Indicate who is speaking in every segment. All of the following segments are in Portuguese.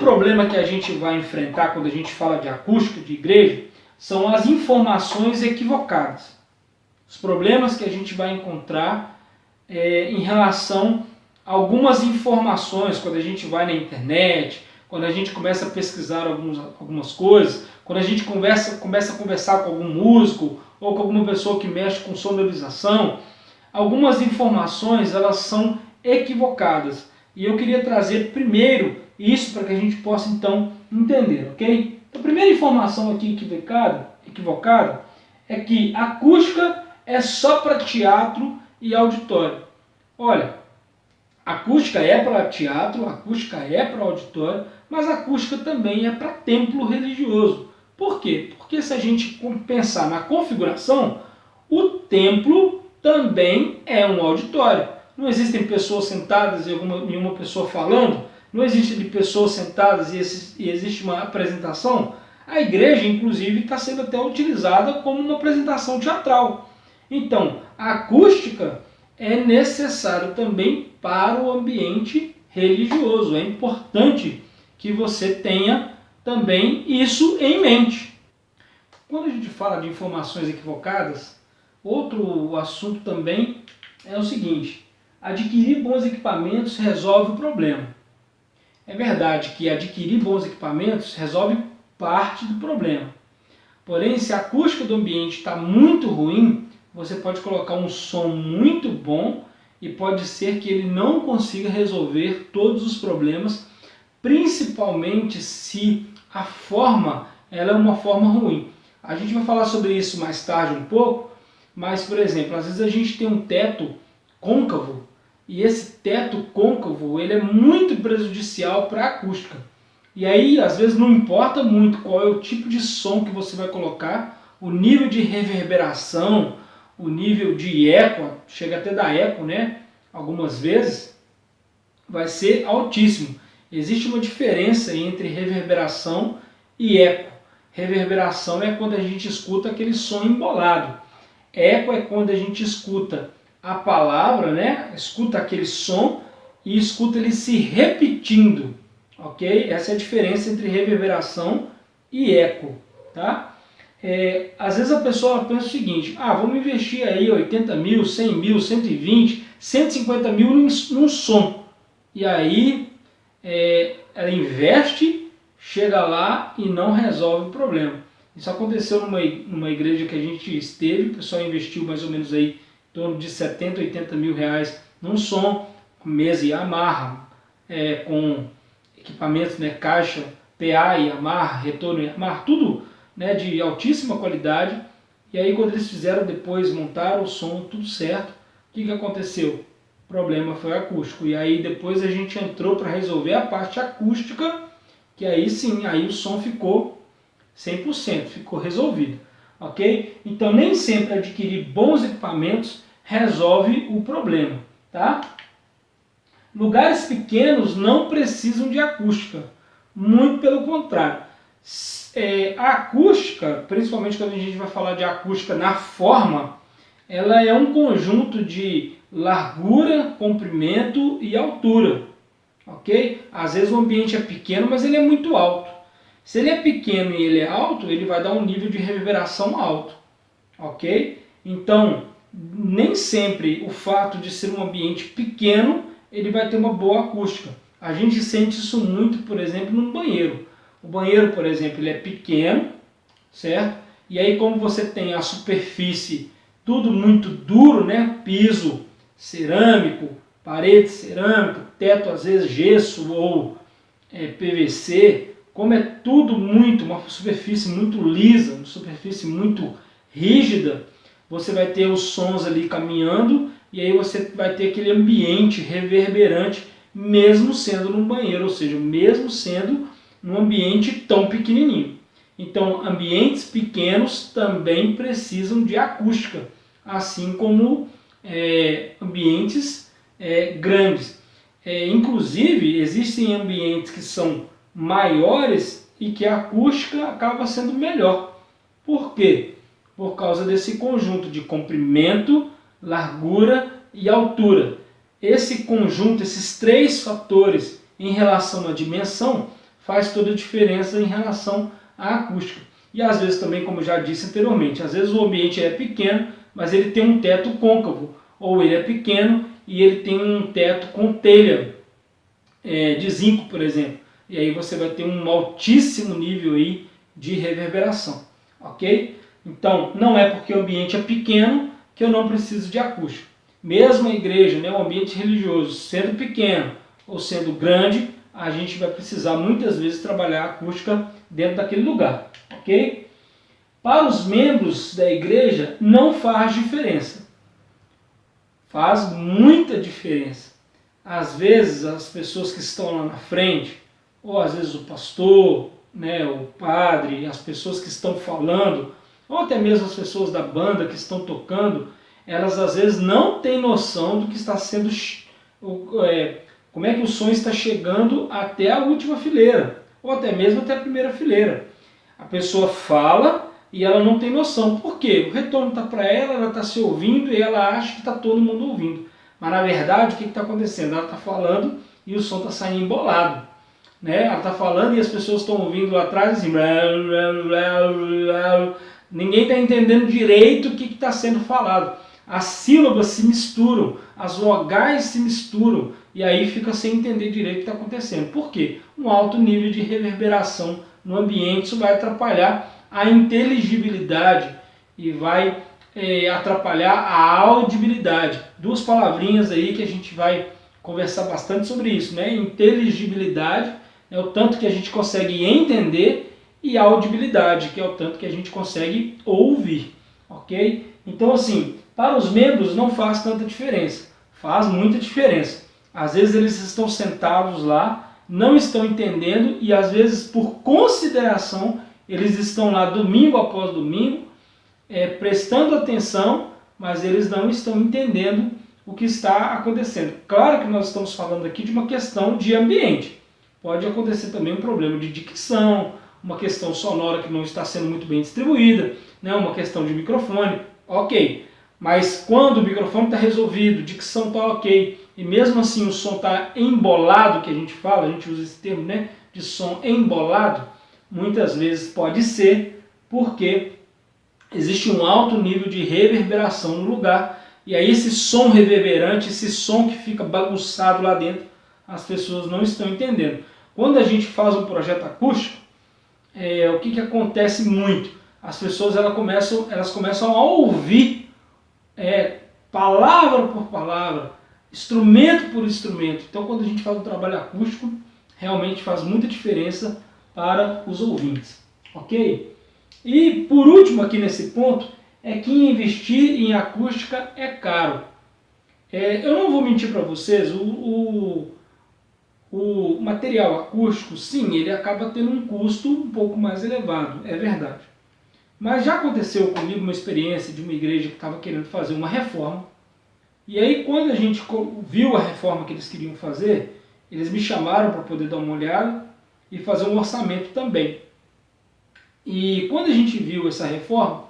Speaker 1: problema que a gente vai enfrentar quando a gente fala de acústica de igreja são as informações equivocadas. Os problemas que a gente vai encontrar em relação a algumas informações, quando a gente vai na internet, quando a gente começa a pesquisar algumas coisas, quando a gente começa a conversar com algum músico ou com alguma pessoa que mexe com sonorização, algumas informações elas são equivocadas. E eu queria trazer primeiro isso para que a gente possa então entender, ok? Então, a primeira informação aqui equivocada é que acústica é só para teatro e auditório. Olha, acústica é para teatro, acústica é para auditório, mas acústica também é para templo religioso. Por quê? Porque se a gente pensar na configuração, o templo também é um auditório. Não existem pessoas sentadas e uma pessoa falando, não existe pessoas sentadas e existe uma apresentação. A igreja, inclusive, está sendo até utilizada como uma apresentação teatral. Então, a acústica é necessário também para o ambiente religioso. É importante que você tenha também isso em mente. Quando a gente fala de informações equivocadas, outro assunto também é o seguinte: adquirir bons equipamentos resolve o problema. É verdade que adquirir bons equipamentos resolve parte do problema. Porém, se a acústica do ambiente está muito ruim, você pode colocar um som muito bom e pode ser que ele não consiga resolver todos os problemas, principalmente se a forma ela é uma forma ruim. A gente vai falar sobre isso mais tarde um pouco, mas, por exemplo, às vezes a gente tem um teto côncavo e esse teto côncavo ele é muito prejudicial para a acústica. E aí, às vezes, não importa muito qual é o tipo de som que você vai colocar, o nível de reverberação, o nível de eco, chega até dar eco, né? Algumas vezes, vai ser altíssimo. Existe uma diferença entre reverberação e eco. Reverberação é quando a gente escuta aquele som embolado. Eco é quando a gente escuta a palavra, né? Escuta aquele som e escuta ele se repetindo. Ok? Essa é a diferença entre reverberação e eco. Tá? Às vezes a pessoa pensa o seguinte: vamos investir aí 80 mil, 100 mil, 120, 150 mil num som. E aí ela investe, chega lá e não resolve o problema. Isso aconteceu numa igreja que a gente esteve, o pessoal investiu mais ou menos aí em torno de 70, 80 mil reais num som, com mesa e Yamaha, com equipamentos, né, caixa, PA e Yamaha, retorno e Yamaha, tudo, né, de altíssima qualidade. E aí quando eles fizeram depois, montaram o som, tudo certo, o que aconteceu? O problema foi acústico. E aí depois a gente entrou para resolver a parte acústica, que aí sim, aí o som ficou 100%, ficou resolvido. Ok? Então nem sempre adquirir bons equipamentos resolve o problema. Tá? Lugares pequenos não precisam de acústica, muito pelo contrário. A acústica, principalmente quando a gente vai falar de acústica na forma, ela é um conjunto de largura, comprimento e altura. Ok? Às vezes o ambiente é pequeno, mas ele é muito alto. Se ele é pequeno e ele é alto, ele vai dar um nível de reverberação alto. Ok? Então, nem sempre o fato de ser um ambiente pequeno ele vai ter uma boa acústica. A gente sente isso muito, por exemplo, num banheiro. O banheiro, por exemplo, ele é pequeno, certo? E aí, como você tem a superfície tudo muito duro, né? Piso cerâmico, parede cerâmica, teto às vezes gesso ou PVC, como é tudo uma superfície muito lisa, uma superfície muito rígida, você vai ter os sons ali caminhando e aí você vai ter aquele ambiente reverberante, mesmo sendo num banheiro, ou seja, mesmo sendo num ambiente tão pequenininho. Então, ambientes pequenos também precisam de acústica, assim como ambientes grandes. Inclusive, existem ambientes que são maiores e que a acústica acaba sendo melhor. Por quê? Por causa desse conjunto de comprimento, largura e altura. Esse conjunto, esses três fatores em relação à dimensão, faz toda a diferença em relação à acústica. E às vezes também, como eu já disse anteriormente, às vezes o ambiente é pequeno, mas ele tem um teto côncavo, ou ele é pequeno e ele tem um teto com telha de zinco, por exemplo. E aí você vai ter um altíssimo nível aí de reverberação, ok? Então, não é porque o ambiente é pequeno que eu não preciso de acústica. Mesmo a igreja, né, o ambiente religioso, sendo pequeno ou sendo grande, a gente vai precisar muitas vezes trabalhar a acústica dentro daquele lugar, ok? Para os membros da igreja não faz diferença. Faz muita diferença. Às vezes as pessoas que estão lá na frente, ou às vezes o pastor, né, o padre, as pessoas que estão falando, ou até mesmo as pessoas da banda que estão tocando, elas às vezes não têm noção do que está sendo, como é que o som está chegando até a última fileira, ou até mesmo até a primeira fileira. A pessoa fala e ela não tem noção. Por quê? O retorno está para ela, ela está se ouvindo e ela acha que está todo mundo ouvindo. Mas na verdade o que está acontecendo? Ela está falando e o som está saindo embolado. Né? Ela está falando e as pessoas estão ouvindo lá atrás assim, ninguém está entendendo direito o que está sendo falado. As sílabas se misturam, as vogais se misturam e aí fica sem entender direito o que está acontecendo. Por quê? Um alto nível de reverberação no ambiente, isso vai atrapalhar a inteligibilidade e vai atrapalhar a audibilidade. Duas palavrinhas aí que a gente vai conversar bastante sobre isso, né? Inteligibilidade é o tanto que a gente consegue entender e audibilidade, que é o tanto que a gente consegue ouvir, ok? Então assim, para os membros não faz tanta diferença, faz muita diferença. Às vezes eles estão sentados lá, não estão entendendo e às vezes por consideração eles estão lá domingo após domingo, prestando atenção, mas eles não estão entendendo o que está acontecendo. Claro que nós estamos falando aqui de uma questão de ambiente. Pode acontecer também um problema de dicção, uma questão sonora que não está sendo muito bem distribuída, né? Uma questão de microfone, ok. Mas quando o microfone está resolvido, dicção está ok, e mesmo assim o som está embolado, que a gente fala, a gente usa esse termo, né, de som embolado, muitas vezes pode ser porque existe um alto nível de reverberação no lugar, e aí esse som reverberante, esse som que fica bagunçado lá dentro, as pessoas não estão entendendo. Quando a gente faz um projeto acústico, o que acontece muito? As pessoas elas começam a ouvir palavra por palavra, instrumento por instrumento. Então quando a gente faz um trabalho acústico, realmente faz muita diferença para os ouvintes, ok? E por último aqui nesse ponto, é que investir em acústica é caro. Eu não vou mentir para vocês, o material acústico, sim, ele acaba tendo um custo um pouco mais elevado, é verdade. Mas já aconteceu comigo uma experiência de uma igreja que estava querendo fazer uma reforma, e aí quando a gente viu a reforma que eles queriam fazer, eles me chamaram para poder dar uma olhada e fazer um orçamento também. E quando a gente viu essa reforma,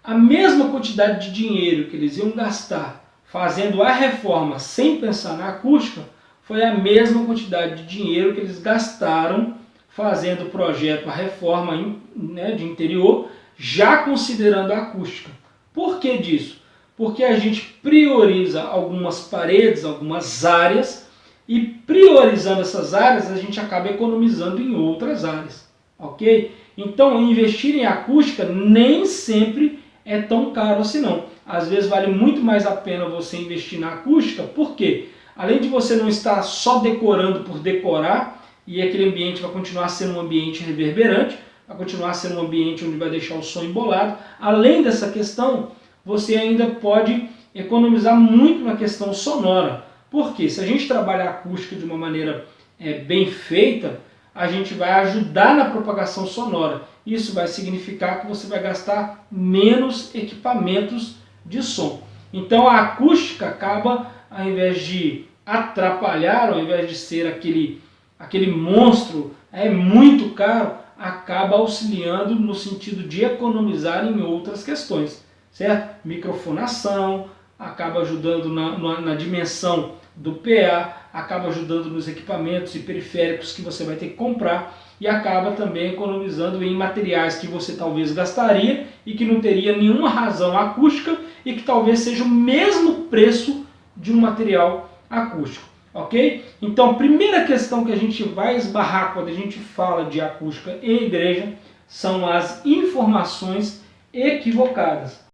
Speaker 1: a mesma quantidade de dinheiro que eles iam gastar fazendo a reforma sem pensar na acústica, foi a mesma quantidade de dinheiro que eles gastaram fazendo o projeto, a reforma de interior, já considerando a acústica. Por que disso? Porque a gente prioriza algumas paredes, algumas áreas, e priorizando essas áreas, a gente acaba economizando em outras áreas, ok? Então, investir em acústica nem sempre é tão caro assim não. Às vezes vale muito mais a pena você investir na acústica, por quê? Além de você não estar só decorando por decorar, e aquele ambiente vai continuar sendo um ambiente reverberante, vai continuar sendo um ambiente onde vai deixar o som embolado, além dessa questão, você ainda pode economizar muito na questão sonora. Por quê? Se a gente trabalha a acústica de uma maneira bem feita, a gente vai ajudar na propagação sonora. Isso vai significar que você vai gastar menos equipamentos de som. Então a acústica acaba, ao invés de atrapalhar, ao invés de ser aquele monstro muito caro, acaba auxiliando no sentido de economizar em outras questões, certo? Microfonação, acaba ajudando na dimensão do PA, acaba ajudando nos equipamentos e periféricos que você vai ter que comprar e acaba também economizando em materiais que você talvez gastaria e que não teria nenhuma razão acústica e que talvez seja o mesmo preço de um material acústico, ok? Então, primeira questão que a gente vai esbarrar quando a gente fala de acústica em igreja são as informações equivocadas.